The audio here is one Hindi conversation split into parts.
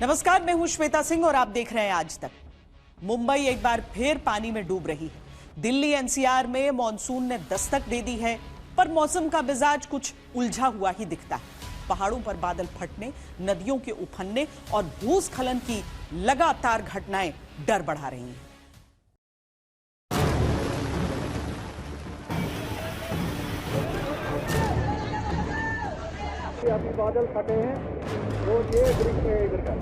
नमस्कार, मैं हूं श्वेता सिंह और आप देख रहे हैं आज तक। मुंबई एक बार फिर पानी में डूब रही है। दिल्ली एनसीआर में मॉनसून ने दस्तक दे दी है, पर मौसम का मिजाज कुछ उलझा हुआ ही दिखता है। पहाड़ों पर बादल फटने, नदियों के उफनने और भूस्खलन की लगातार घटनाएं डर बढ़ा रही हैं। अभी बादल फटे हैं और ये दृश्य इधर का।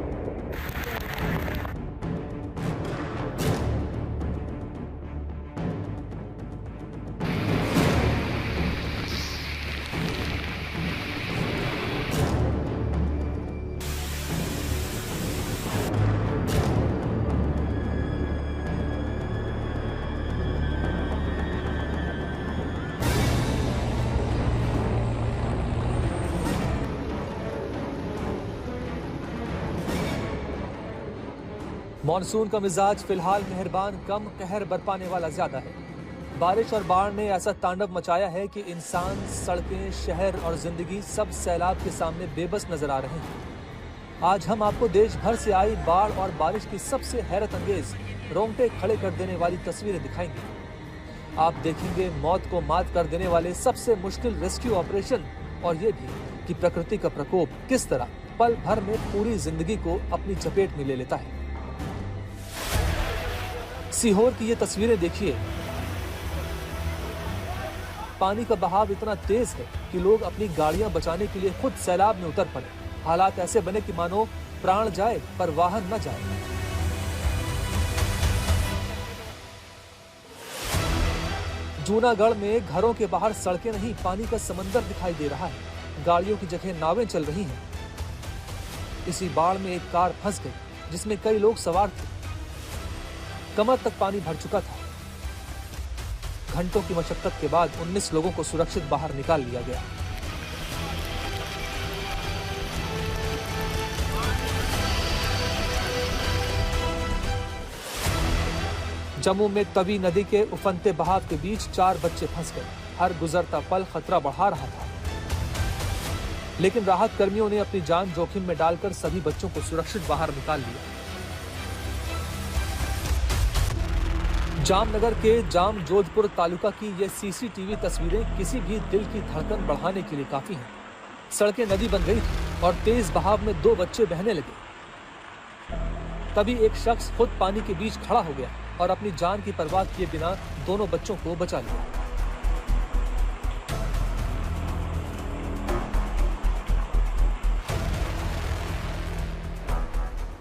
मॉनसून का मिजाज फिलहाल मेहरबान कम, कहर बरपाने वाला ज्यादा है। बारिश और बाढ़ ने ऐसा तांडव मचाया है कि इंसान, सड़कें, शहर और जिंदगी सब सैलाब के सामने बेबस नजर आ रहे हैं। आज हम आपको देश भर से आई बाढ़ और बारिश की सबसे हैरत अंगेज, रोंगटे खड़े कर देने वाली तस्वीरें दिखाएंगे। आप देखेंगे मौत को मात कर देने वाले सबसे मुश्किल रेस्क्यू ऑपरेशन, और ये भी कि प्रकृति का प्रकोप किस तरह पल भर में पूरी जिंदगी को अपनी चपेट में ले लेता है। सीहोर की ये तस्वीरें देखिए। पानी का बहाव इतना तेज है कि लोग अपनी गाड़ियां बचाने के लिए खुद सैलाब में उतर पड़े। हालात ऐसे बने कि मानो प्राण जाए पर वाहन न जाए। जूनागढ़ में घरों के बाहर सड़कें नहीं, पानी का समंदर दिखाई दे रहा है। गाड़ियों की जगह नावें चल रही हैं। इसी बाढ़ में एक कार फंस गई जिसमें कई लोग सवार थे। कमर तक पानी भर चुका था। घंटों की मशक्कत के बाद 19 लोगों को सुरक्षित बाहर निकाल लिया गया। जम्मू में तवी नदी के उफनते बहाव के बीच 4 बच्चे फंस गए। हर गुजरता पल खतरा बढ़ा रहा था, लेकिन राहत कर्मियों ने अपनी जान जोखिम में डालकर सभी बच्चों को सुरक्षित बाहर निकाल लिया। जामनगर के जाम जोधपुर तालुका की ये सीसीटीवी तस्वीरें किसी भी दिल की धड़कन बढ़ाने के लिए काफी हैं। सड़कें नदी बन गई थी और तेज बहाव में 2 बच्चे बहने लगे। तभी एक शख्स खुद पानी के बीच खड़ा हो गया और अपनी जान की परवाह किए बिना दोनों बच्चों को बचा लिया।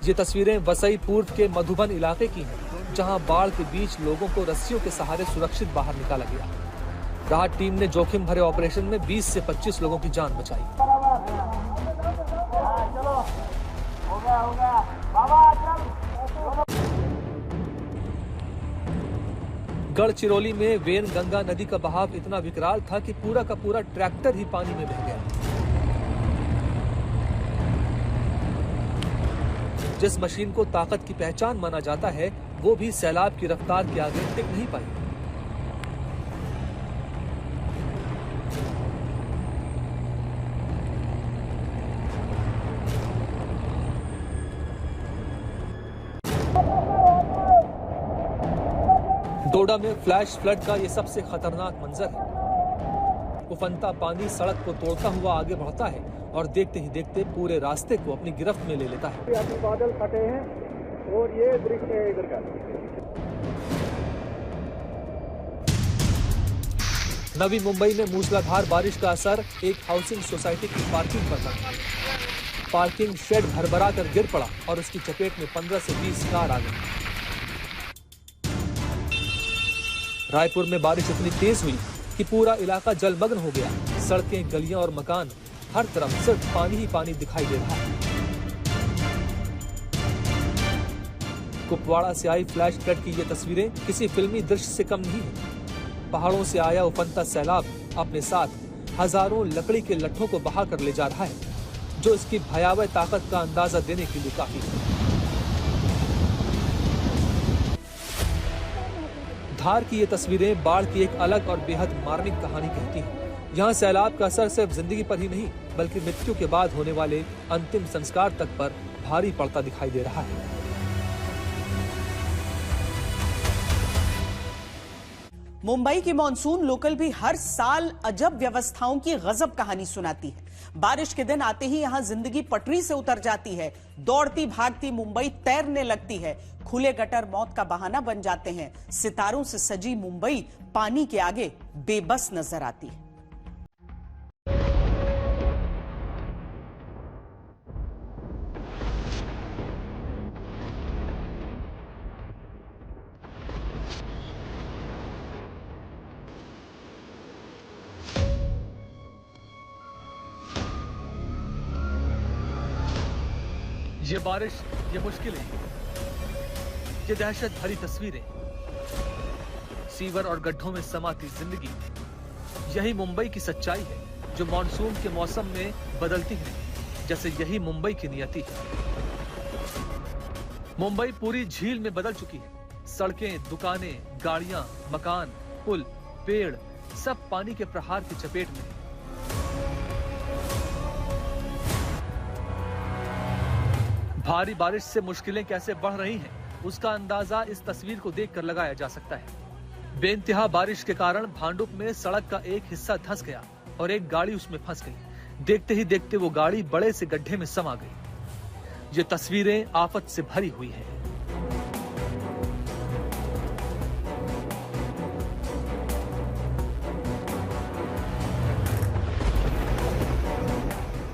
ये तस्वीरें वसई पूर्व के मधुबन इलाके की हैं, जहां बाढ़ के बीच लोगों को रस्सियों के सहारे सुरक्षित बाहर निकाला गया। राहत टीम ने जोखिम भरे ऑपरेशन में 20 से 25 लोगों की जान बचाई। गढ़चिरौली में वेन गंगा नदी का बहाव इतना विकराल था कि पूरा का पूरा ट्रैक्टर ही पानी में बह गया। जिस मशीन को ताकत की पहचान माना जाता है, वो भी सैलाब की रफ्तार के आगे टिक नहीं पाई। डोडा में फ्लैश फ्लड का ये सबसे खतरनाक मंजर है। उफनता पानी सड़क को तोड़ता हुआ आगे बढ़ता है और देखते ही देखते पूरे रास्ते को अपनी गिरफ्त में ले लेता है। अभी बादल फटे हैं और ये दृश्य इधर का। नवी मुंबई में मूसलाधार बारिश का असर एक हाउसिंग सोसाइटी की पार्किंग पर पड़ा। पार्किंग शेड भरभरा कर गिर पड़ा और उसकी चपेट में 15 से 20 कार आ गई। रायपुर में बारिश इतनी तेज हुई कि पूरा इलाका जलमग्न हो गया। सड़कें, गलियां और मकान, हर तरफ सिर्फ पानी ही पानी दिखाई दे रहा है। कुपवाड़ा से आई फ्लैश फ्लड की ये तस्वीरें किसी फिल्मी दृश्य से कम नहीं है। पहाड़ों से आया उफनता सैलाब अपने साथ हजारों लकड़ी के लट्ठों को बहा कर ले जा रहा है, जो इसकी भयावह ताकत का अंदाजा देने के लिए काफी है। धार की ये तस्वीरें बाढ़ की एक अलग और बेहद मार्मिक कहानी कहती हैं। यहाँ सैलाब का असर सिर्फ जिंदगी पर ही नहीं बल्कि मृत्यु के बाद होने वाले अंतिम संस्कार तक पर भारी पड़ता दिखाई दे रहा है। मुंबई की मॉनसून लोकल भी हर साल अजब व्यवस्थाओं की गजब कहानी सुनाती है। बारिश के दिन आते ही यहां जिंदगी पटरी से उतर जाती है। दौड़ती भागती मुंबई तैरने लगती है। खुले गटर मौत का बहाना बन जाते हैं। सितारों से सजी मुंबई पानी के आगे बेबस नजर आती है। ये बारिश, ये मुश्किलें, ये दहशत भरी तस्वीरें, सीवर और गड्ढों में समाती जिंदगी, यही मुंबई की सच्चाई है जो मॉनसून के मौसम में बदलती है, जैसे यही मुंबई की नियति है। मुंबई पूरी झील में बदल चुकी है। सड़कें, दुकानें, गाड़ियां, मकान, पुल, पेड़ सब पानी के प्रहार की चपेट में। भारी बारिश से मुश्किलें कैसे बढ़ रही हैं, उसका अंदाजा इस तस्वीर को देखकर लगाया जा सकता है। बेइंतहा बारिश के कारण भांडुप में सड़क का एक हिस्सा धंस गया और एक गाड़ी उसमें फंस गई। देखते ही देखते वो गाड़ी बड़े से गड्ढे में समा गई। ये तस्वीरें आफत से भरी हुई हैं।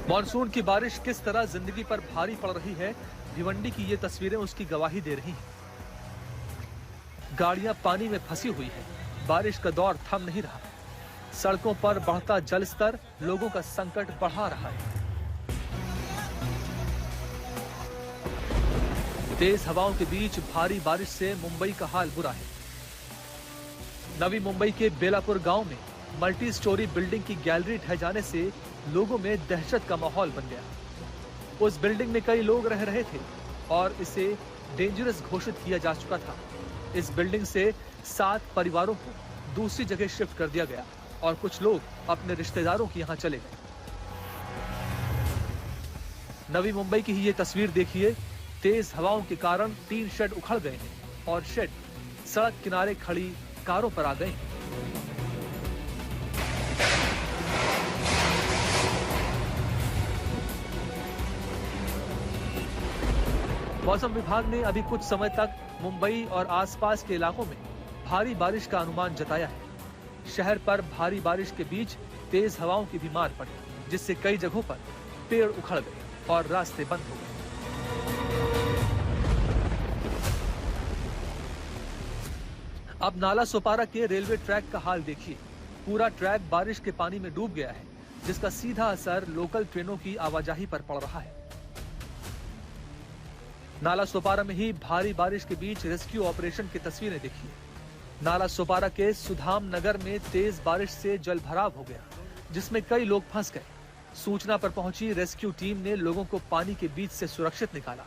मॉनसून की बारिश किस तरह जिंदगी पर भारी पड़ रही है, भिवंडी की ये तस्वीरें उसकी गवाही दे रही हैं। गाड़ियां पानी में फंसी हुई है। बारिश का दौर थम नहीं रहा। सड़कों पर बढ़ता जल स्तर लोगों का संकट बढ़ा रहा है। तेज हवाओं के बीच भारी बारिश से मुंबई का हाल बुरा है। नवी मुंबई के बेलापुर गांव में मल्टी स्टोरी बिल्डिंग की गैलरी ढह जाने से लोगों में दहशत का माहौल बन गया। उस बिल्डिंग में कई लोग रह रहे थे और इसे डेंजरस घोषित किया जा चुका था। इस बिल्डिंग से 7 परिवारों को दूसरी जगह शिफ्ट कर दिया गया और कुछ लोग अपने रिश्तेदारों के यहां चले गए। नवी मुंबई की ही ये तस्वीर देखिए। तेज हवाओं के कारण 3 शेड उखड़ गए हैं और शेड सड़क किनारे खड़ी कारों पर आ गए हैं। मौसम विभाग ने अभी कुछ समय तक मुंबई और आसपास के इलाकों में भारी बारिश का अनुमान जताया है। शहर पर भारी बारिश के बीच तेज हवाओं की भी मार पड़ी, जिससे कई जगहों पर पेड़ उखड़ गए और रास्ते बंद हो गए। अब नाला सोपारा के रेलवे ट्रैक का हाल देखिए। पूरा ट्रैक बारिश के पानी में डूब गया है, जिसका सीधा असर लोकल ट्रेनों की आवाजाही पर पड़ रहा है। नाला सोपारा में ही भारी बारिश के बीच रेस्क्यू ऑपरेशन की तस्वीरें देखिए। नाला सोपारा के सुधाम नगर में तेज बारिश से जल भराव हो गया, जिसमें कई लोग फंस गए। सूचना पर पहुंची रेस्क्यू टीम ने लोगों को पानी के बीच से सुरक्षित निकाला।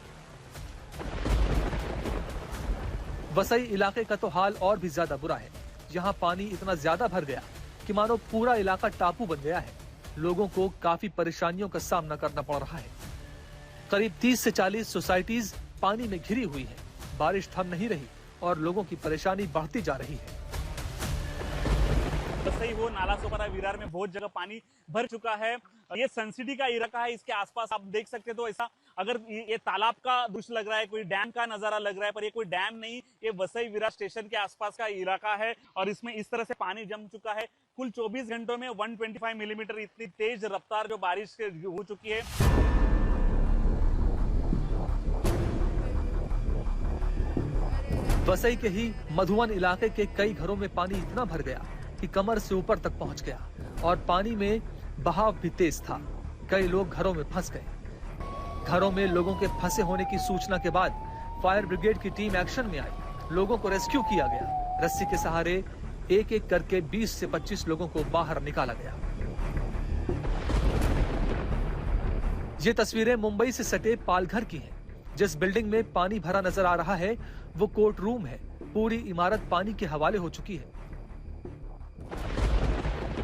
वसई इलाके का तो हाल और भी ज्यादा बुरा है। यहाँ पानी इतना ज्यादा भर गया कि मानो पूरा इलाका टापू बन गया है। लोगों को काफी परेशानियों का सामना करना पड़ रहा है। करीब 30 से 40 सोसाइटीज पानी में घिरी हुई है। बारिश थम नहीं रही और लोगों की परेशानी बढ़ती जा रही है। वसई वो नाला सोपारा विरार में बहुत जगह पानी भर चुका है। ये सनसिटी का इलाका है। इसके आसपास आप देख सकते तो ऐसा अगर ये तालाब का दृश्य लग रहा है, कोई डैम का नजारा लग रहा है, पर ये कोई डैम नहीं, ये वसई विरार स्टेशन के आसपास का इलाका है और इसमें इस तरह से पानी जम चुका है। कुल 24 घंटों में 125 मिलीमीटर इतनी तेज रफ्तार जो बारिश हो चुकी है। वसई के ही मधुवन इलाके के कई घरों में पानी इतना भर गया कि कमर से ऊपर तक पहुंच गया और पानी में बहाव भी तेज था। कई लोग घरों में फंस गए। घरों में लोगों के फंसे होने की सूचना के बाद फायर ब्रिगेड की टीम एक्शन में आई। लोगों को रेस्क्यू किया गया। रस्सी के सहारे एक एक करके 20 से 25 लोगों को बाहर निकाला गया। ये तस्वीरें मुंबई से सटे पालघर की हैं। जिस बिल्डिंग में पानी भरा नजर आ रहा है वो कोर्ट रूम है। पूरी इमारत पानी के हवाले हो चुकी है।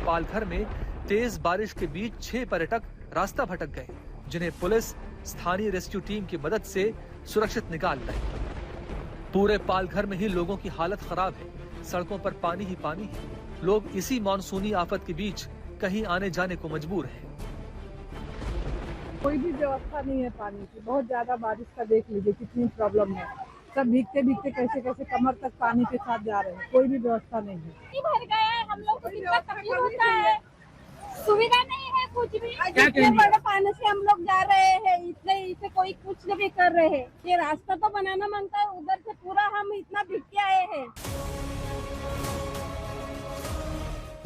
पालघर में तेज बारिश के बीच 6 पर्यटक रास्ता भटक गए, जिन्हें पुलिस स्थानीय रेस्क्यू टीम की मदद से सुरक्षित निकाल लाई। पूरे पालघर में ही लोगों की हालत खराब है, सड़कों पर पानी ही पानी है। लोग इसी मानसूनी आफत के बीच कहीं आने जाने को मजबूर हैं। कोई भी व्यवस्था नहीं है पानी की, बहुत ज्यादा बारिश का देख लीजिए कितनी प्रॉब्लम है। सब भीगते भीगते कैसे कैसे कमर तक पानी के साथ जा रहे हैं, कोई भी व्यवस्था नहीं है। भर गया है, हम लोग को कितना तकलीफ होता है, सुविधा नहीं है कुछ भी। इतने बड़े पानी से हम लोग जा रहे हैं, इसे कोई कुछ नहीं कर रहे हैं। ये रास्ता तो बनाना मांगता है, उधर से पूरा हम इतना भीग के आए हैं।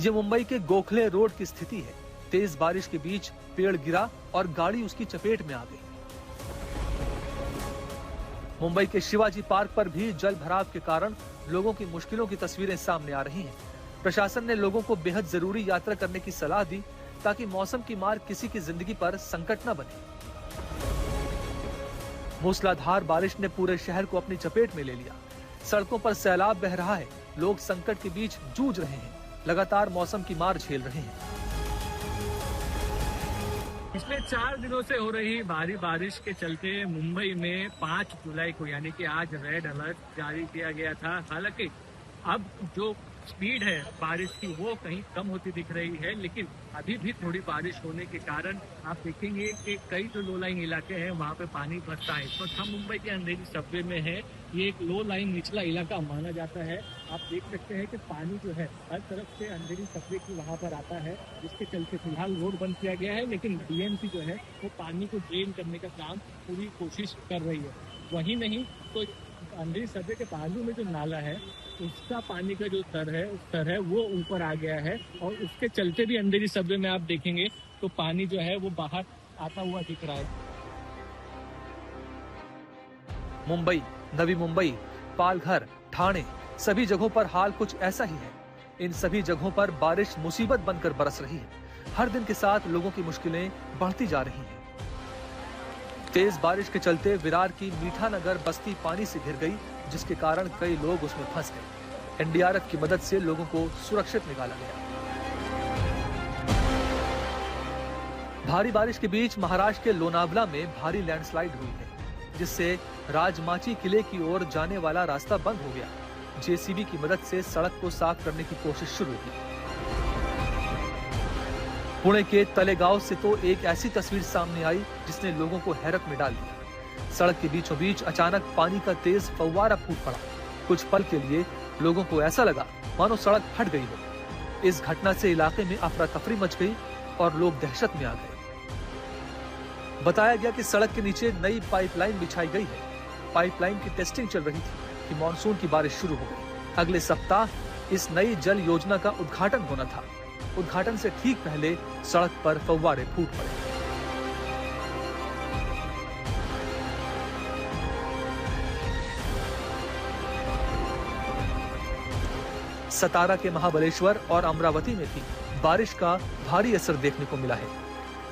ये मुंबई के गोखले रोड की स्थिति है। तेज बारिश के बीच पेड़ गिरा और गाड़ी उसकी चपेट में आ गई। मुंबई के शिवाजी पार्क पर भी जल भराव के कारण लोगों की मुश्किलों की तस्वीरें सामने आ रही हैं। प्रशासन ने लोगों को बेहद जरूरी यात्रा करने की सलाह दी ताकि मौसम की मार किसी की जिंदगी पर संकट न बने। मूसलाधार बारिश ने पूरे शहर को अपनी चपेट में ले लिया। सड़कों पर सैलाब बह रहा है, लोग संकट के बीच जूझ रहे हैं, लगातार मौसम की मार झेल रहे हैं। पिछले 4 दिनों से हो रही भारी बारिश के चलते मुंबई में 5 जुलाई को यानी कि आज रेड अलर्ट जारी किया गया था। हालांकि अब जो स्पीड है बारिश की वो कहीं कम होती दिख रही है, लेकिन अभी भी थोड़ी बारिश होने के कारण आप देखेंगे कि कई जो लो लाइन इलाके हैं वहाँ पे पानी भरता है। तो हम मुंबई के अंधेरी सबवे में है, ये एक लो लाइन निचला इलाका माना जाता है। आप देख सकते हैं कि पानी जो है हर तरफ से अंधेरी सबवे की वहाँ पर आता है, जिसके चलते फिलहाल रोड बंद किया गया है, लेकिन बीएमसी जो है वो पानी को ड्रेन करने का काम पूरी कोशिश कर रही है। वहीं नहीं तो अंधेरी सबवे के बाजू में जो नाला है उसका पानी का जो स्तर है वो ऊपर आ गया है, और उसके चलते भी अंधेरी सबवे में आप देखेंगे तो पानी जो है वो बाहर आता हुआ दिख रहा है। मुंबई, नवी मुंबई, पालघर, ठाणे सभी जगहों पर हाल कुछ ऐसा ही है। इन सभी जगहों पर बारिश मुसीबत बनकर बरस रही है। हर दिन के साथ लोगों की मुश्किलें बढ़ती जा रही हैं। तेज बारिश के चलते विरार की मीठा नगर बस्ती पानी से घिर गई, जिसके कारण कई लोग उसमें फंस गए। एनडीआरएफ की मदद से लोगों को सुरक्षित निकाला गया। भारी बारिश के बीच महाराष्ट्र के लोनावला में भारी लैंडस्लाइड हुई है, जिससे राजमाची किले की ओर जाने वाला रास्ता बंद हो गया। जेसीबी की मदद से सड़क को साफ करने की कोशिश शुरू हुई। पुणे के तलेगांव से तो एक ऐसी तस्वीर सामने आई जिसने लोगों को हैरत में डाल दिया। सड़क के बीचों बीच अचानक पानी का तेज फव्वारा फूट पड़ा। कुछ पल के लिए लोगों को ऐसा लगा मानो सड़क फट गई हो। इस घटना से इलाके में अफरा तफरी मच गई और लोग दहशत में आ गए। बताया गया कि सड़क के नीचे नई पाइपलाइन बिछाई गई है। पाइपलाइन की टेस्टिंग चल रही थी कि मानसून की बारिश शुरू हो गई। अगले सप्ताह इस नई जल योजना का उद्घाटन होना था। उद्घाटन से ठीक पहले सड़क पर फव्वारे फूट पड़े। सतारा के महाबलेश्वर और अमरावती में भी बारिश का भारी असर देखने को मिला है।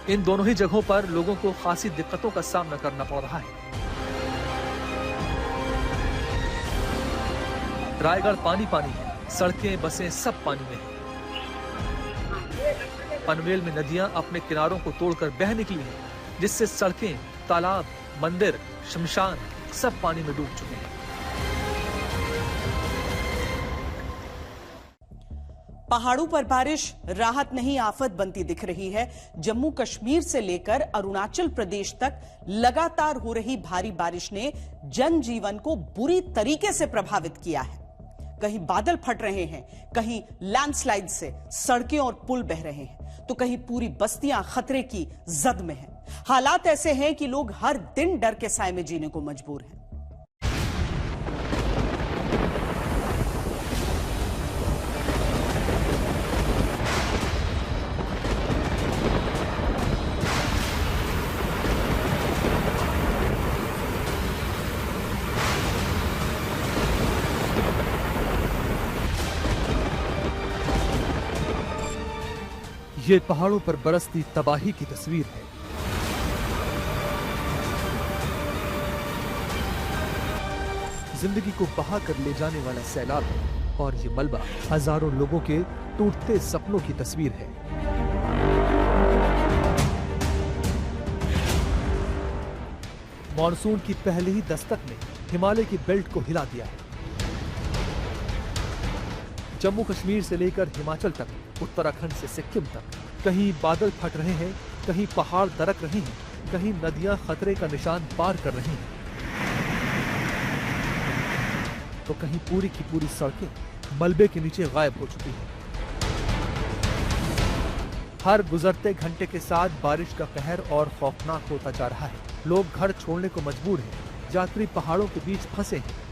इन दोनों ही जगहों पर लोगों को खासी दिक्कतों का सामना करना पड़ रहा है। रायगढ़ पानी पानी है, सड़कें बसें सब पानी में है। पनवेल में नदियां अपने किनारों को तोड़कर बह निकली हैं, जिससे सड़कें, तालाब, मंदिर, शमशान सब पानी में डूब चुके हैं। पहाड़ों पर बारिश राहत नहीं आफत बनती दिख रही है। जम्मू कश्मीर से लेकर अरुणाचल प्रदेश तक लगातार हो रही भारी बारिश ने जनजीवन को बुरी तरीके से प्रभावित किया है। कहीं बादल फट रहे हैं, कहीं लैंडस्लाइड से सड़कें और पुल बह रहे हैं, तो कहीं पूरी बस्तियां खतरे की जद में हैं। हालात ऐसे हैं कि लोग हर दिन डर के साए में जीने को मजबूर हैं। ये पहाड़ों पर बरसती तबाही की तस्वीर है। जिंदगी को बहा कर ले जाने वाला सैलाब है और ये मलबा हजारों लोगों के टूटते सपनों की तस्वीर है। मॉनसून की पहली ही दस्तक ने हिमालय की बेल्ट को हिला दिया है। जम्मू कश्मीर से लेकर हिमाचल तक, उत्तराखंड से सिक्किम तक, कहीं बादल फट रहे हैं, कहीं पहाड़ दरक रहे हैं, कहीं नदियां खतरे का निशान पार कर रही हैं, तो कहीं पूरी की पूरी सड़कें मलबे के नीचे गायब हो चुकी हैं। हर गुजरते घंटे के साथ बारिश का कहर और खौफनाक होता जा रहा है। लोग घर छोड़ने को मजबूर हैं, यात्री पहाड़ों के बीच फंसे हैं।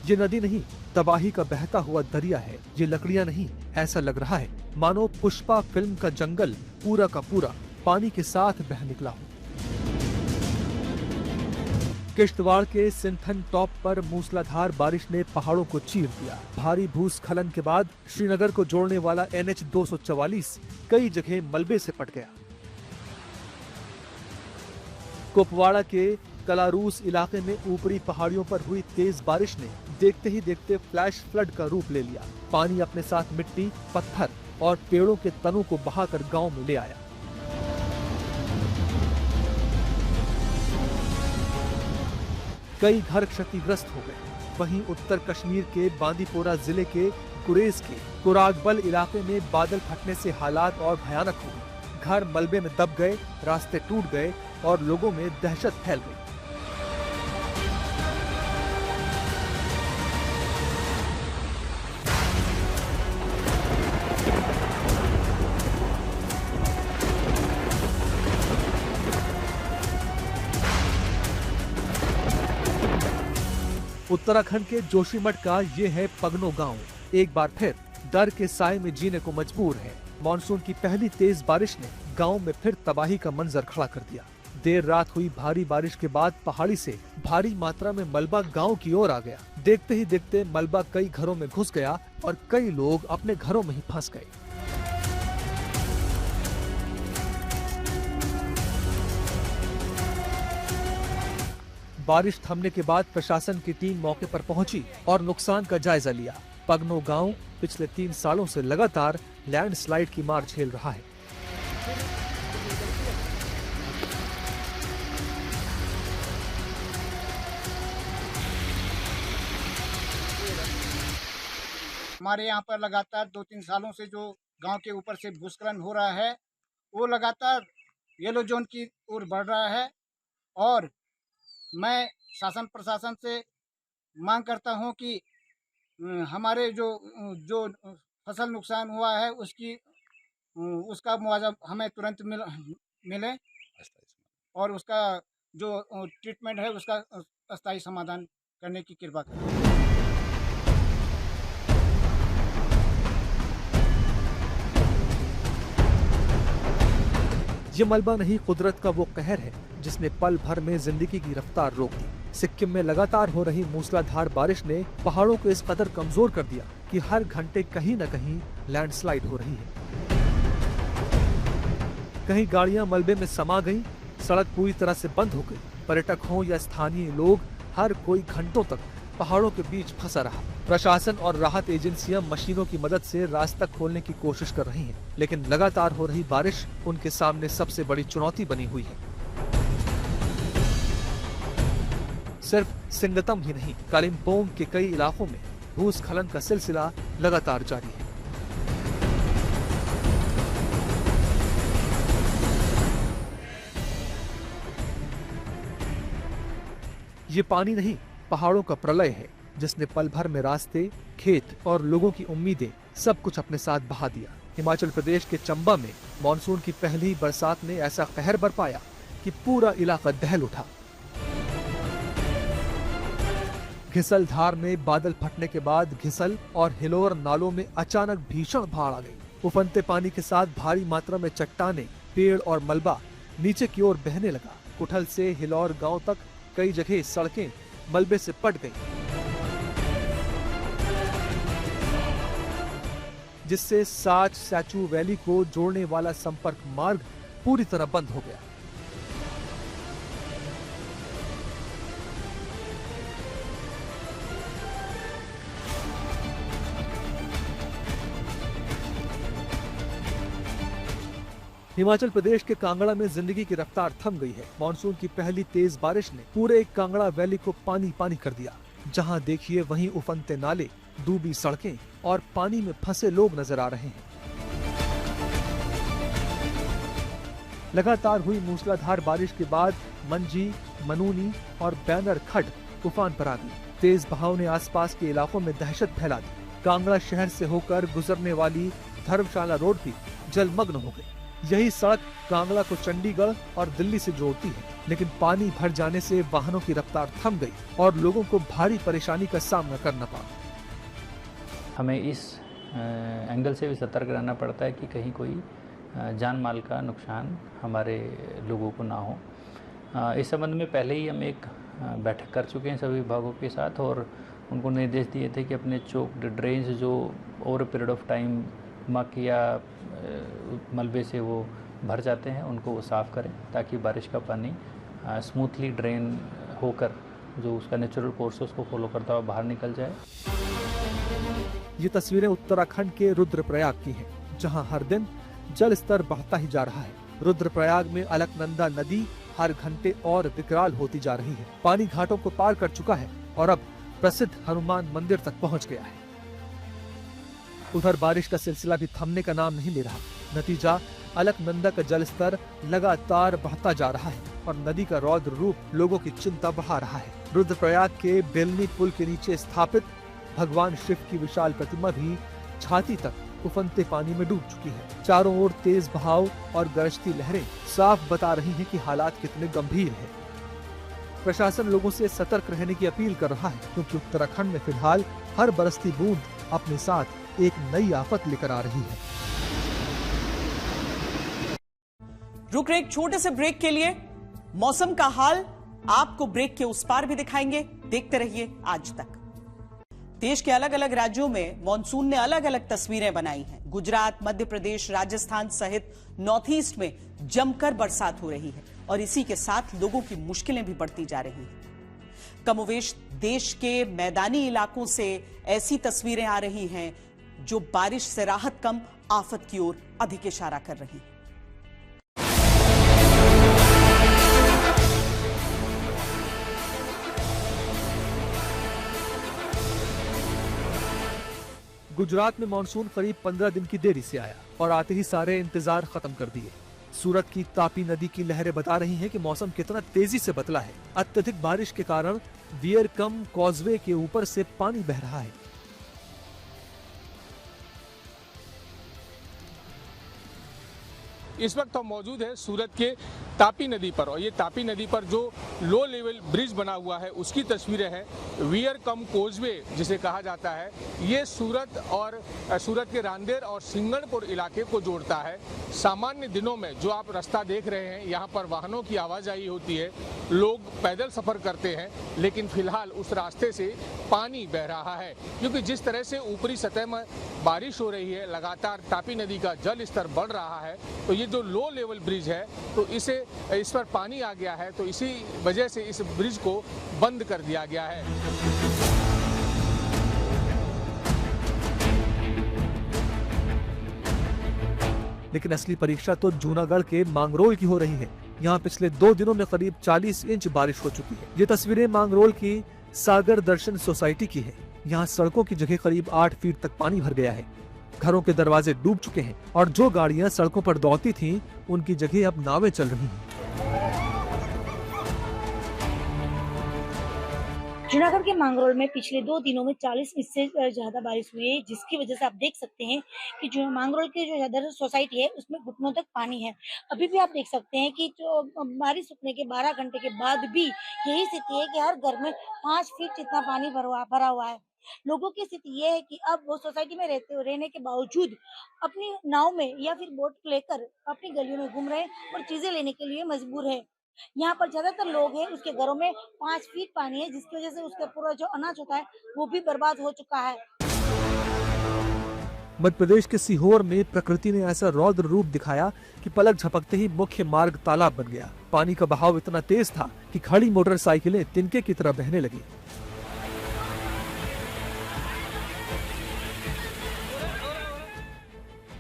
ये नदी नहीं, तबाही का बहता हुआ दरिया है। ये लकड़ियां नहीं, ऐसा लग रहा है मानो पुष्पा फिल्म का जंगल पूरा का पूरा पानी के साथ बह निकला हो। किश्तवाड़ के सिंथन टॉप पर मूसलाधार बारिश ने पहाड़ों को चीर दिया। भारी भूस्खलन के बाद श्रीनगर को जोड़ने वाला NH 244 कई जगह मलबे से पट गया। कुपवाड़ा के कलारूस इलाके में ऊपरी पहाड़ियों पर हुई तेज बारिश ने देखते ही देखते फ्लैश फ्लड का रूप ले लिया। पानी अपने साथ मिट्टी, पत्थर और पेड़ों के तनों को बहाकर गांव में ले आया। कई घर क्षतिग्रस्त हो गए। वहीं उत्तर कश्मीर के बांदीपोरा जिले के कुरेज के कुरागबल इलाके में बादल फटने से हालात और भयानक हो गए। घर मलबे में दब गए, रास्ते टूट गए और लोगों में दहशत फैल गई। उत्तराखंड के जोशीमठ का ये है पगनो गांव। एक बार फिर डर के साए में जीने को मजबूर है। मॉनसून की पहली तेज बारिश ने गांव में फिर तबाही का मंजर खड़ा कर दिया। देर रात हुई भारी बारिश के बाद पहाड़ी से भारी मात्रा में मलबा गांव की ओर आ गया। देखते ही देखते मलबा कई घरों में घुस गया और कई लोग अपने घरों में ही फंस गए। बारिश थमने के बाद प्रशासन की टीम मौके पर पहुंची और नुकसान का जायजा लिया। पगनो गांव पिछले 3 सालों से लगातार लैंडस्लाइड की मार झेल रहा है। हमारे यहाँ पर लगातार 2-3 सालों से जो गांव के ऊपर से भूस्खलन हो रहा है, वो लगातार येलो जोन की ओर बढ़ रहा है। और मैं शासन प्रशासन से मांग करता हूं कि हमारे जो फसल नुकसान हुआ है उसका मुआवजा हमें तुरंत मिले और उसका जो ट्रीटमेंट है उसका अस्थायी समाधान करने की कृपा करें। ये मलबा नहीं, कुदरत का वो कहर है जिसने पल भर में जिंदगी की रफ्तार रोक दी। सिक्किम में लगातार हो रही मूसलाधार बारिश ने पहाड़ों को इस कदर कमजोर कर दिया कि हर घंटे कहीं न कहीं लैंडस्लाइड हो रही है। कहीं गाड़ियां मलबे में समा गईं, सड़क पूरी तरह से बंद हो गई। पर्यटक हों या स्थानीय लोग, हर कोई घंटों तक पहाड़ों के बीच फंसा रहा। प्रशासन और राहत एजेंसियां मशीनों की मदद से रास्ता खोलने की कोशिश कर रही हैं, लेकिन लगातार हो रही बारिश उनके सामने सबसे बड़ी चुनौती बनी हुई है। सिर्फ सिंगतम ही नहीं, कालिम्पोंग के कई इलाकों में भूस्खलन का सिलसिला लगातार जारी है। ये पानी नहीं, पहाड़ों का प्रलय है जिसने पल भर में रास्ते, खेत और लोगों की उम्मीदें सब कुछ अपने साथ बहा दिया। हिमाचल प्रदेश के चंबा में मॉनसून की पहली बरसात ने ऐसा कहर बरपाया कि पूरा इलाका दहल उठा। घिसल धार में बादल फटने के बाद घिसल और हिलोर नालों में अचानक भीषण बाढ़ आ गई। उफनते पानी के साथ भारी मात्रा में चट्टानें, पेड़ और मलबा नीचे की ओर बहने लगा। कुठल से हिलोर गांव तक कई जगह सड़कें मलबे से पट गई, जिससे साच सैचू वैली को जोड़ने वाला संपर्क मार्ग पूरी तरह बंद हो गया। हिमाचल प्रदेश के कांगड़ा में जिंदगी की रफ्तार थम गई है। मानसून की पहली तेज बारिश ने पूरे कांगड़ा वैली को पानी पानी कर दिया। जहां देखिए वहीं उफनते नाले, डूबी सड़कें और पानी में फंसे लोग नजर आ रहे हैं। लगातार हुई मूसलाधार बारिश के बाद मंजी, मनूनी और बैनर खड्ड तूफान पर आ गई। तेज बहाव ने आसपास के इलाकों में दहशत फैला दी। कांगड़ा शहर से होकर गुजरने वाली धर्मशाला रोड भी जलमग्न हो गई। यही सड़क कांगड़ा को चंडीगढ़ और दिल्ली से जोड़ती है, लेकिन पानी भर जाने से वाहनों की रफ्तार थम गई और लोगों को भारी परेशानी का सामना करना पड़ा। हमें इस एंगल से भी सतर्क रहना पड़ता है कि कहीं कोई जान माल का नुकसान हमारे लोगों को ना हो। इस संबंध में पहले ही हम एक बैठक कर चुके हैं सभी विभागों के साथ और उनको निर्देश दिए थे कि अपने चौक ड्रेन्स जो over a period of time मक या मलबे से वो भर जाते हैं उनको वो साफ़ करें, ताकि बारिश का पानी स्मूथली ड्रेन होकर जो उसका नेचुरल कोर्स है उसको फॉलो करता हुआ बाहर निकल जाए। ये तस्वीरें उत्तराखंड के रुद्रप्रयाग की हैं, जहां हर दिन जल स्तर बढ़ता ही जा रहा है। रुद्रप्रयाग में अलकनंदा नदी हर घंटे और विकराल होती जा रही है। पानी घाटों को पार कर चुका है और अब प्रसिद्ध हनुमान मंदिर तक पहुंच गया है। उधर बारिश का सिलसिला भी थमने का नाम नहीं ले रहा। नतीजा, अलकनंदा का जल स्तर लगातार बढ़ता जा रहा है और नदी का रौद्र रूप लोगों की चिंता बढ़ा रहा है। रुद्रप्रयाग के बेलनी पुल के नीचे स्थापित भगवान शिव की विशाल प्रतिमा भी छाती तक उफनते पानी में डूब चुकी है। चारों ओर तेज बहाव और गरजती लहरें साफ बता रही हैं कि हालात कितने गंभीर हैं। प्रशासन लोगों से सतर्क रहने की अपील कर रहा है, क्योंकि उत्तराखंड में फिलहाल हर बरसती बूंद अपने साथ एक नई आफत लेकर आ रही है। रुक रहे एक छोटे से ब्रेक के लिए। मौसम का हाल आपको ब्रेक के उस पार भी दिखाएंगे, देखते रहिए आज तक। देश के अलग अलग राज्यों में मॉनसून ने अलग अलग तस्वीरें बनाई हैं। गुजरात, मध्य प्रदेश, राजस्थान सहित नॉर्थ ईस्ट में जमकर बरसात हो रही है और इसी के साथ लोगों की मुश्किलें भी बढ़ती जा रही हैं। कमोवेश देश के मैदानी इलाकों से ऐसी तस्वीरें आ रही हैं जो बारिश से राहत कम आफत की ओर अधिक इशारा कर रही हैं। गुजरात में मानसून करीब 15 दिन की देरी से आया और आते ही सारे इंतजार खत्म कर दिए। सूरत की तापी नदी की लहरें बता रही हैं कि मौसम कितना तेजी से बदला है। अत्यधिक बारिश के कारण वियरकम कॉजवे के ऊपर से पानी बह रहा है। इस वक्त हम मौजूद है सूरत के तापी नदी पर और ये तापी नदी पर जो लो लेवल ब्रिज बना हुआ है उसकी तस्वीरें हैं। वियरकम कोजवे जिसे कहा जाता है, ये सूरत और सूरत के रांदेर और सिंगणपुर इलाके को जोड़ता है। सामान्य दिनों में जो आप रास्ता देख रहे हैं, यहाँ पर वाहनों की आवाजाही होती है, लोग पैदल सफर करते हैं, लेकिन फिलहाल उस रास्ते से पानी बह रहा है, क्योंकि जिस तरह से ऊपरी सतह में बारिश हो रही है, लगातार तापी नदी का जल स्तर बढ़ रहा है, तो ये जो लो लेवल ब्रिज है तो इस पर पानी आ गया है, तो इसी वजह से इस ब्रिज को बंद कर दिया गया है। लेकिन असली परीक्षा तो जूनागढ़ के मांगरोल की हो रही है। यहाँ पिछले 2 दिनों में करीब 40 इंच बारिश हो चुकी है। ये तस्वीरें मांगरोल की सागर दर्शन सोसाइटी की है। यहाँ सड़कों की जगह करीब 8 फीट तक पानी भर गया है। घरों के दरवाजे डूब चुके हैं और जो गाड़ियां सड़कों पर दौड़ती थीं, उनकी जगह अब नावें चल रही हैं। जूनागढ़ के मांगरोल में पिछले 2 दिनों में 40 इंच से ज्यादा बारिश हुई है, जिसकी वजह से आप देख सकते हैं कि जो मांगरोल की जो दर्शन सोसाइटी है उसमें घुटनों तक पानी है। अभी भी आप देख सकते हैं कि जो बारिश रुकने के 12 घंटे के बाद भी यही स्थिति है कि हर घर में 5 फीट जितना पानी भरा हुआ है। लोगों की स्थिति ये है कि अब वो सोसाइटी में रहने के बावजूद अपनी नाव में या फिर बोट लेकर अपनी गलियों में घूम रहे हैं और चीजें लेने के लिए मजबूर है। यहाँ पर ज्यादातर लोग हैं, उसके घरों में 5 फीट पानी है, जिसकी वजह से उसका पूरा जो अनाज होता है वो भी बर्बाद हो चुका है। मध्य प्रदेश के सीहोर में प्रकृति ने ऐसा रौद्र रूप दिखाया कि पलक झपकते ही मुख्य मार्ग तालाब बन गया। पानी का बहाव इतना तेज था कि खड़ी मोटरसाइकिलें तिनके की तरह बहने लगी।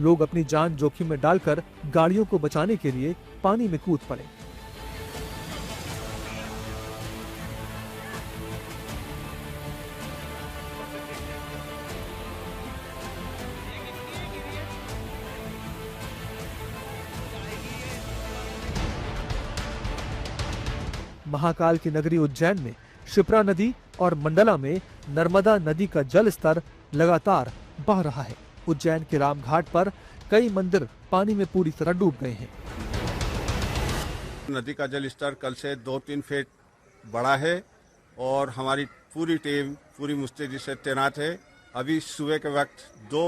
लोग अपनी जान जोखिम में डालकर गाड़ियों को बचाने के लिए पानी में कूद पड़े। महाकाल की नगरी उज्जैन में शिप्रा नदी और मंडला में नर्मदा नदी का जल स्तर लगातार बढ़ रहा है। उज्जैन के रामघाट पर कई मंदिर पानी में पूरी तरह डूब गए हैं। नदी का जल स्तर कल से 2-3 फीट बढ़ा है और हमारी पूरी टीम पूरी मुस्तैदी से तैनात है। अभी सुबह के वक्त 2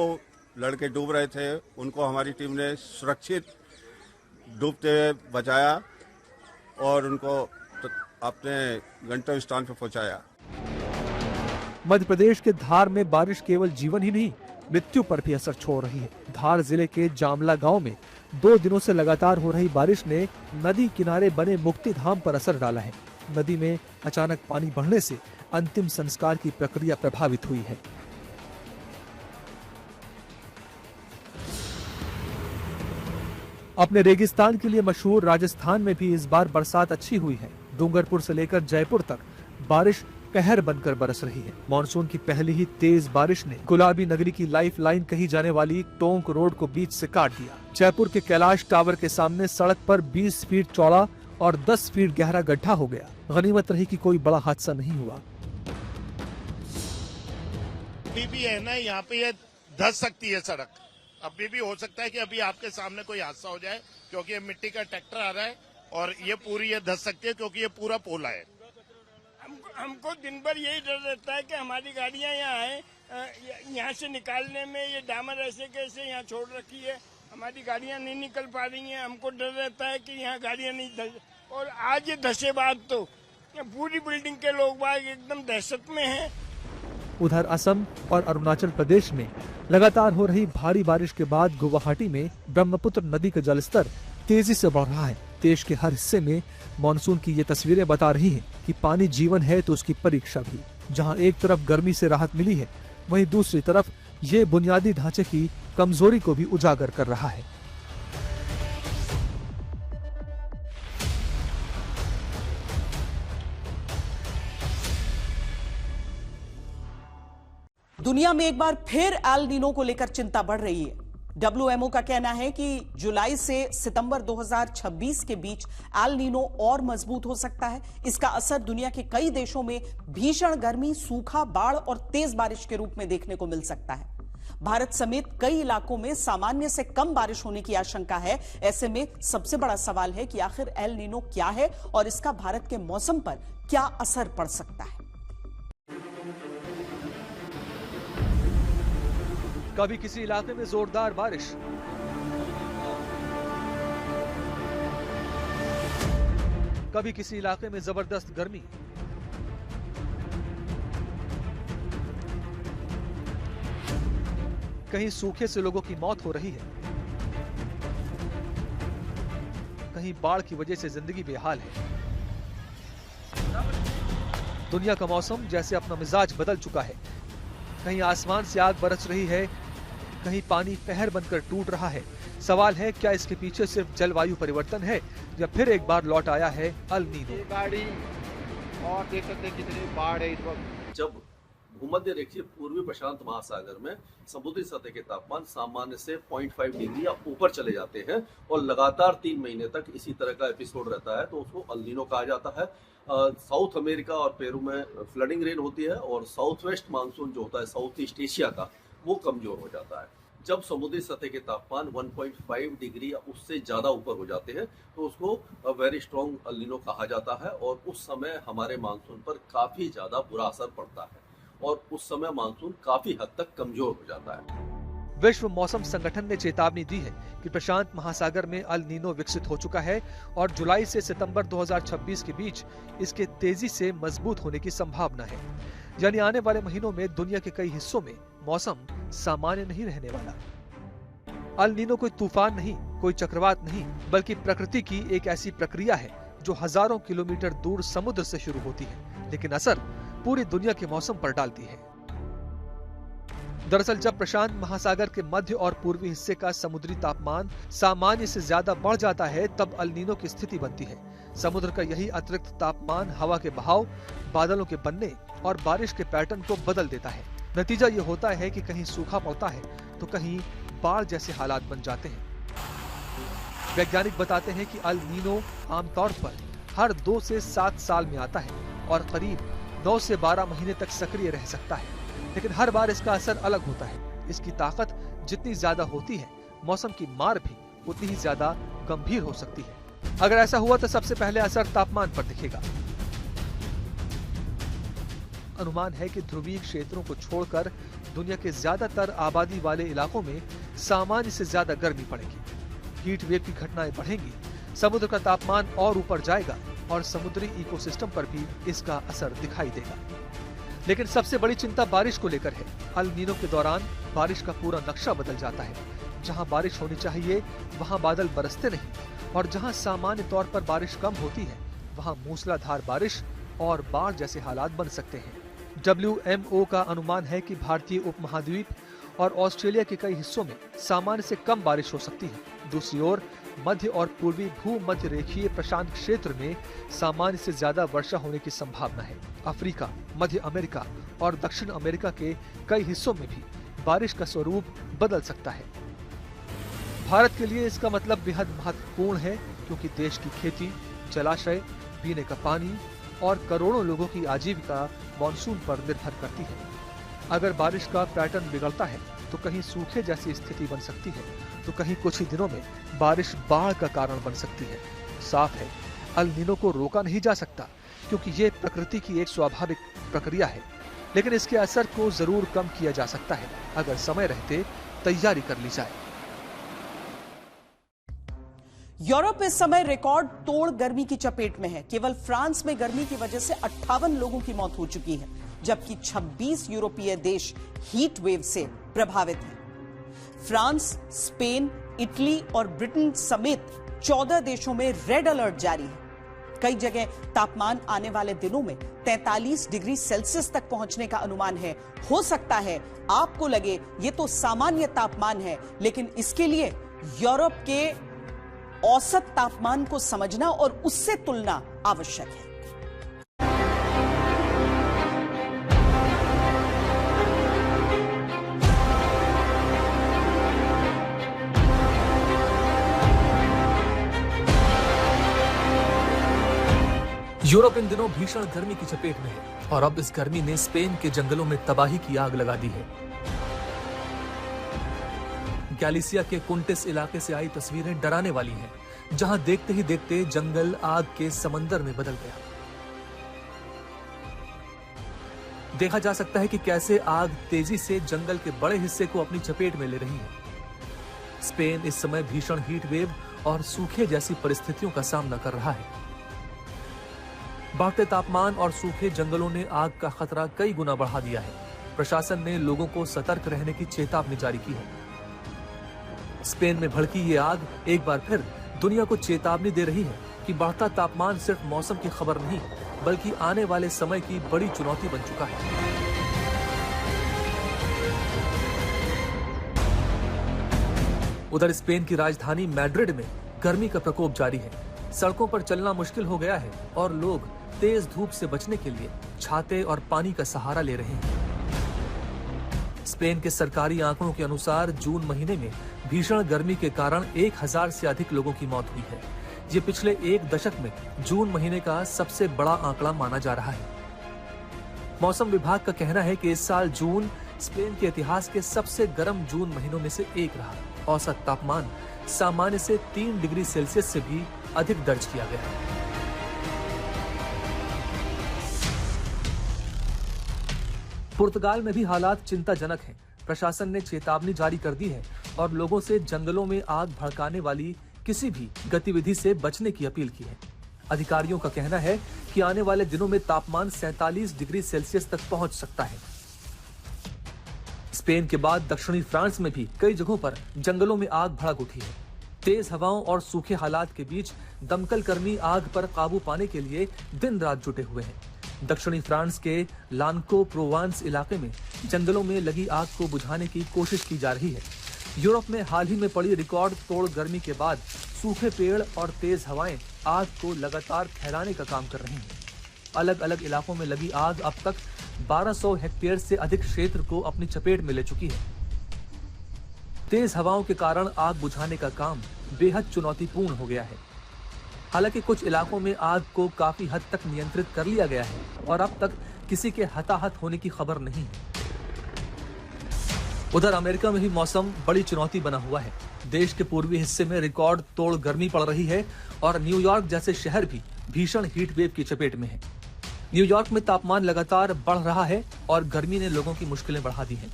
लड़के डूब रहे थे, उनको हमारी टीम ने सुरक्षित डूबते हुए बचाया और उनको अपने गंतव्य स्थान पर पहुंचाया। मध्य प्रदेश के धार में बारिश केवल जीवन ही नहीं, मृत्यु पर भी असर छोड़ रही है। धार जिले के जामला गांव में 2 दिनों से लगातार हो रही बारिश ने नदी किनारे बने मुक्ति धाम पर असर डाला है। नदी में अचानक पानी बढ़ने से अंतिम संस्कार की प्रक्रिया प्रभावित हुई है। अपने रेगिस्तान के लिए मशहूर राजस्थान में भी इस बार बरसात अच्छी हुई है। डूंगरपुर से लेकर जयपुर तक बारिश कहर बनकर बरस रही है। मानसून की पहली ही तेज बारिश ने गुलाबी नगरी की लाइफ लाइन कही जाने वाली टोंक रोड को बीच से काट दिया। जयपुर के कैलाश टावर के सामने सड़क पर 20 फीट चौड़ा और 10 फीट गहरा गड्ढा हो गया। गनीमत रही कि कोई बड़ा हादसा नहीं हुआ। अभी भी है ना, यहाँ पे ये धंस सकती है सड़क। अभी भी हो सकता है कि अभी आपके सामने कोई हादसा हो जाए, क्योंकि ये मिट्टी का ट्रैक्टर आ रहा है और ये पूरी ये धंस सकती है, क्योंकि ये पूरा पोला है। हमको दिन भर यही डर रहता है कि हमारी गाड़ियां यहाँ आए, यहाँ से निकालने में ये डामर ऐसे कैसे यहाँ छोड़ रखी है, हमारी गाड़ियां नहीं निकल पा रही हैं। हमको डर रहता है कि यहाँ गाड़ियां नहीं धस, और आज ये धसे बाद तो पूरी बिल्डिंग के लोग बाग एकदम दहशत में हैं। उधर असम और अरुणाचल प्रदेश में लगातार हो रही भारी बारिश के बाद गुवाहाटी में ब्रह्मपुत्र नदी का जलस्तर तेजी से बढ़ रहा है। देश के हर हिस्से में मानसून की ये तस्वीरें बता रही हैं कि पानी जीवन है तो उसकी परीक्षा भी। जहां एक तरफ गर्मी से राहत मिली है, वहीं दूसरी तरफ ये बुनियादी ढांचे की कमजोरी को भी उजागर कर रहा है। दुनिया में एक बार फिर एल नीनो को लेकर चिंता बढ़ रही है। WMO का कहना है कि जुलाई से सितंबर 2026 के बीच एल नीनो और मजबूत हो सकता है। इसका असर दुनिया के कई देशों में भीषण गर्मी, सूखा, बाढ़ और तेज बारिश के रूप में देखने को मिल सकता है। भारत समेत कई इलाकों में सामान्य से कम बारिश होने की आशंका है। ऐसे में सबसे बड़ा सवाल है कि आखिर एल नीनो क्या है और इसका भारत के मौसम पर क्या असर पड़ सकता है। कभी किसी इलाके में जोरदार बारिश, कभी किसी इलाके में जबरदस्त गर्मी, कहीं सूखे से लोगों की मौत हो रही है, कहीं बाढ़ की वजह से जिंदगी बेहाल है। दुनिया का मौसम जैसे अपना मिजाज बदल चुका है। कहीं आसमान से आग बरस रही है, कहीं पानी पहर बनकर टूट रहा है। सवाल है, क्या इसके पीछे सिर्फ जलवायु परिवर्तन है या फिर एक बार लौट आया है एल नीनो? गाड़ी और देख सकते हैं कितनी बाढ़ है इस वक्त। जब भूमध्य रेखीय पूर्वी प्रशांत महासागर में समुद्री सतह के तापमान सामान्य से 0.5 डिग्री या ऊपर चले जाते हैं और लगातार 3 महीने तक इसी तरह का एपिसोड रहता है, तो उसको एल नीनो कहा जाता है। साउथ अमेरिका और पेरू में फ्लडिंग रेन होती है और साउथ वेस्ट मानसून जो होता है साउथ ईस्ट एशिया का, वो कमजोर हो जाता है। जब समुद्री सतह के तापमान 1.5 डिग्री या उससे ज्यादा ऊपर हो जाते हैं तो उसको वेरी स्ट्रॉन्ग एल नीनो कहा जाता है और उस समय हमारे मानसून पर काफी ज्यादा बुरा असर पड़ता है और उस समय मानसून काफी हद तक कमजोर हो जाता है। विश्व मौसम संगठन ने चेतावनी दी है कि प्रशांत महासागर में एल नीनो विकसित हो चुका है और जुलाई से सितंबर 2026 के बीच इसके तेजी से मजबूत होने की संभावना है। यानी आने वाले महीनों में दुनिया के कई हिस्सों में मौसम सामान्य नहीं रहने वाला। एल नीनो कोई तूफान नहीं, कोई चक्रवात नहीं, बल्कि प्रकृति की एक ऐसी प्रक्रिया है जो हजारों किलोमीटर दूर समुद्र से शुरू होती है, लेकिन असर पूरी दुनिया के मौसम पर डालती है। दरअसल जब प्रशांत महासागर के मध्य और पूर्वी हिस्से का समुद्री तापमान सामान्य से ज्यादा बढ़ जाता है तब अल नीनो की स्थिति बनती है। समुद्र का यही अतिरिक्त तापमान हवा के बहाव, बादलों के बनने और बारिश के पैटर्न को बदल देता है। नतीजा ये होता है कि कहीं सूखा पड़ता है तो कहीं बाढ़ जैसे हालात बन जाते हैं। वैज्ञानिक बताते हैं कि अल नीनो आमतौर पर हर 2 से 7 साल में आता है और करीब 9 से 12 महीने तक सक्रिय रह सकता है, लेकिन हर बार इसका असर अलग होता है। इसकी ताकत जितनी ज्यादा होती है, मौसम की मार भी उतनी ही ज्यादा गंभीर हो सकती है। अगर ऐसा हुआ तो सबसे पहले असर तापमान पर दिखेगा। अनुमान है कि ध्रुवीय क्षेत्रों को छोड़कर दुनिया के ज्यादातर आबादी वाले इलाकों में सामान्य से ज्यादा गर्मी पड़ेगी। हीट वेव की घटनाएं बढ़ेंगी, समुद्र का तापमान और ऊपर जाएगा और समुद्री इकोसिस्टम पर भी इसका असर दिखाई देगा। लेकिन सबसे बड़ी चिंता बारिश को लेकर है। अल नीनो के दौरान बारिश का पूरा नक्शा बदल जाता है। जहां बारिश होनी चाहिए वहां बादल बरसते नहीं और जहां सामान्य तौर पर बारिश कम होती है वहां मूसलाधार बारिश और बाढ़ जैसे हालात बन सकते हैं। WMO का अनुमान है कि भारतीय उपमहाद्वीप और ऑस्ट्रेलिया के कई हिस्सों में सामान्य से कम बारिश हो सकती है। दूसरी ओर मध्य और पूर्वी भूमध्य रेखीय प्रशांत क्षेत्र में सामान्य से ज्यादा वर्षा होने की संभावना है। अफ्रीका, मध्य अमेरिका और दक्षिण अमेरिका के कई हिस्सों में भी बारिश का स्वरूप बदल सकता है। भारत के लिए इसका मतलब बेहद महत्वपूर्ण है क्योंकि देश की खेती, जलाशय, पीने का पानी और करोड़ों लोगों की आजीविका मानसून पर निर्भर करती है। अगर बारिश का पैटर्न बिगड़ता है तो कहीं सूखे जैसी स्थिति बन सकती है तो कहीं कुछ ही दिनों में बारिश बाढ़ का कारण बन सकती है। साफ है, अल नीनो को रोका नहीं जा सकता क्योंकि ये प्रकृति की एक स्वाभाविक प्रक्रिया है, लेकिन इसके असर को जरूर कम किया जा सकता है अगर समय रहते तैयारी कर ली जाए। यूरोप इस समय रिकॉर्ड तोड़ गर्मी की चपेट में है। केवल फ्रांस में गर्मी की वजह से 58 लोगों की मौत हो चुकी है, जबकि 26 यूरोपीय देश हीट वेव से प्रभावित हैं। फ्रांस, स्पेन, इटली और ब्रिटेन समेत 14 देशों में रेड अलर्ट जारी है। कई जगह तापमान आने वाले दिनों में 43 डिग्री सेल्सियस तक पहुंचने का अनुमान है। हो सकता है आपको लगे ये तो सामान्य तापमान है, लेकिन इसके लिए यूरोप के औसत तापमान को समझना और उससे तुलना आवश्यक है। यूरोप इन दिनों भीषण गर्मी की चपेट में है और अब इस गर्मी ने स्पेन के जंगलों में तबाही की आग लगा दी है। गैलिसिया के कुंटिस इलाके से आई तस्वीरें डराने वाली हैं, जहां देखते ही देखते जंगल आग के समंदर में बदल गया। देखा जा सकता है कि कैसे आग तेजी से जंगल के बड़े हिस्से को अपनी चपेट में ले रही है। स्पेन इस समय भीषण हीट वेव और सूखे जैसी परिस्थितियों का सामना कर रहा है। बढ़ते तापमान और सूखे जंगलों ने आग का खतरा कई गुना बढ़ा दिया है। प्रशासन ने लोगों को सतर्क रहने की चेतावनी जारी की है। स्पेन में भड़की ये आग एक बार फिर दुनिया को चेतावनी दे रही है कि बढ़ता तापमान सिर्फ मौसम की खबर नहीं, बल्कि आने वाले समय की बड़ी चुनौती बन चुका है। उधर स्पेन की राजधानी मैड्रिड में गर्मी का प्रकोप जारी है। सड़कों पर चलना मुश्किल हो गया है और लोग तेज धूप से बचने के लिए छाते और पानी का सहारा ले रहे हैं। स्पेन के सरकारी आंकड़ों के अनुसार जून महीने में भीषण गर्मी के कारण 1000 से अधिक लोगों की मौत हुई है। ये पिछले एक दशक में जून महीने का सबसे बड़ा आंकड़ा माना जा रहा है। मौसम विभाग का कहना है कि इस साल जून स्पेन के इतिहास के सबसे गर्म जून महीनों में से एक रहा। औसत तापमान सामान्य से 3 डिग्री सेल्सियस से भी अधिक दर्ज किया गया है। पुर्तगाल में भी हालात चिंताजनक हैं। प्रशासन ने चेतावनी जारी कर दी है और लोगों से जंगलों में आग भड़काने वाली किसी भी गतिविधि से बचने की अपील की है। अधिकारियों का कहना है कि आने वाले दिनों में तापमान 47 डिग्री सेल्सियस तक पहुंच सकता है। स्पेन के बाद दक्षिणी फ्रांस में भी कई जगहों पर जंगलों में आग भड़क उठी है। तेज हवाओं और सूखे हालात के बीच दमकल कर्मी आग पर काबू पाने के लिए दिन रात जुटे हुए हैं। दक्षिणी फ्रांस के लानको प्रोवांस इलाके में जंगलों में लगी आग को बुझाने की कोशिश की जा रही है। यूरोप में हाल ही में पड़ी रिकॉर्ड तोड़ गर्मी के बाद सूखे पेड़ और तेज हवाएं आग को लगातार फैलाने का काम कर रही हैं। अलग अलग इलाकों में लगी आग अब तक 1200 हेक्टेयर से अधिक क्षेत्र को अपनी चपेट में ले चुकी है। तेज हवाओं के कारण आग बुझाने का काम बेहद चुनौतीपूर्ण हो गया है। हालांकि कुछ इलाकों में आग को काफी हद तक नियंत्रित कर लिया गया है और अब तक किसी के हताहत होने की खबर नहीं है। उधर अमेरिका में भी मौसम बड़ी चुनौती बना हुआ है। देश के पूर्वी हिस्से में रिकॉर्ड तोड़ गर्मी पड़ रही है और न्यूयॉर्क जैसे शहर भी भीषण हीट वेव की चपेट में है। न्यूयॉर्क में तापमान लगातार बढ़ रहा है और गर्मी ने लोगों की मुश्किलें बढ़ा दी हैं।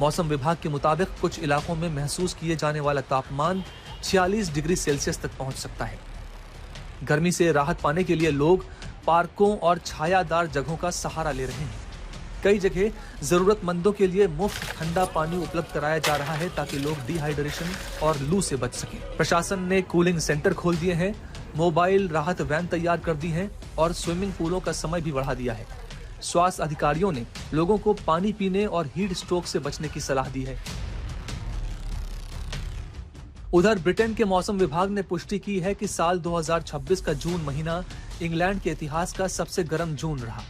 मौसम विभाग के मुताबिक कुछ इलाकों में महसूस किए जाने वाला तापमान 46 डिग्री सेल्सियस तक पहुंच सकता है। गर्मी से राहत पाने के लिए लोग पार्कों और छायादार जगहों का सहारा ले रहे हैं। कई जगह जरूरतमंदों के लिए मुफ्त ठंडा पानी उपलब्ध कराया जा रहा है ताकि लोग डिहाइड्रेशन और लू से बच सकें। प्रशासन ने कूलिंग सेंटर खोल दिए हैं, मोबाइल राहत वैन तैयार कर दी हैं और स्विमिंग पूलों का समय भी बढ़ा दिया है। स्वास्थ्य अधिकारियों ने लोगों को पानी पीने और हीट स्ट्रोक से बचने की सलाह दी है। उधर ब्रिटेन के मौसम विभाग ने पुष्टि की है कि साल 2026 का जून महीना इंग्लैंड के इतिहास का सबसे गर्म जून रहा।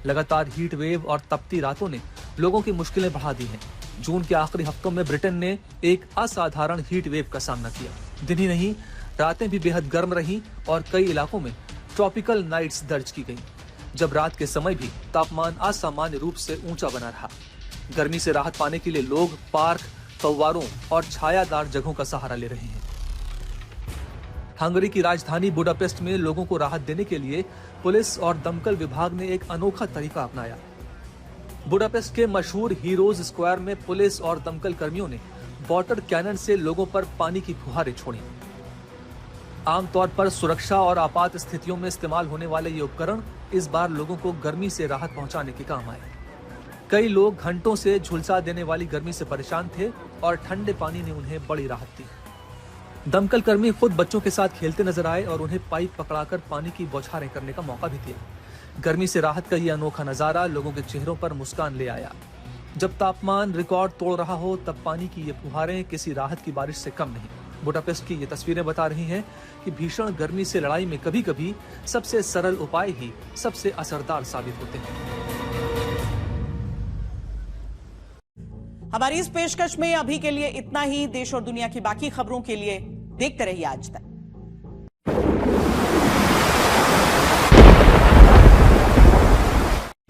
लगातार हीट वेव और तपती रातों ने लोगों की मुश्किलें बढ़ा दी हैं। जून के आखिरी हफ्तों में ब्रिटेन ने एक असाधारण हीट वेव का सामना किया। दिन ही नहीं, रातें भी बेहद गर्म रहीं और कई इलाकों में ट्रॉपिकल नाइट्स दर्ज की गईं, जब रात के समय भी तापमान असामान्य रूप से ऊंचा बना रहा। गर्मी से राहत पाने के लिए लोग पार्क, फव्वारों और छायादार जगहों का सहारा ले रहे हैं। हंगरी की राजधानी बुडापेस्ट में लोगों को राहत देने के लिए पुलिस और दमकल विभाग ने एक अनोखा तरीका अपनाया। बुडापेस्ट के मशहूर हीरोज स्क्वायर में पुलिस और दमकल कर्मियों ने वाटर कैनन से लोगों पर पानी की फुहारें छोड़ी। आमतौर पर सुरक्षा और आपात स्थितियों में इस्तेमाल होने वाले ये उपकरण इस बार लोगों को गर्मी से राहत पहुंचाने के काम आए। कई लोग घंटों से झुलसा देने वाली गर्मी से परेशान थे और ठंडे पानी ने उन्हें बड़ी राहत दी। दमकल कर्मी खुद बच्चों के साथ खेलते नजर आए और उन्हें पाइप पकड़ाकर पानी की बौछारें करने का मौका भी दिया। गर्मी से राहत का ये अनोखा नजारा लोगों के चेहरों पर मुस्कान ले आया। जब तापमान रिकॉर्ड तोड़ रहा हो तब पानी की ये फुहारें किसी राहत की बारिश से कम नहीं। बुडापेस्ट की ये तस्वीरें बता रही हैं कि भीषण गर्मी से लड़ाई में कभी-कभी सबसे सरल उपाय ही सबसे असरदार साबित होते हैं। हमारी इस पेशकश में अभी के लिए इतना ही। देश और दुनिया की बाकी खबरों के लिए देखते रहिए आज तक।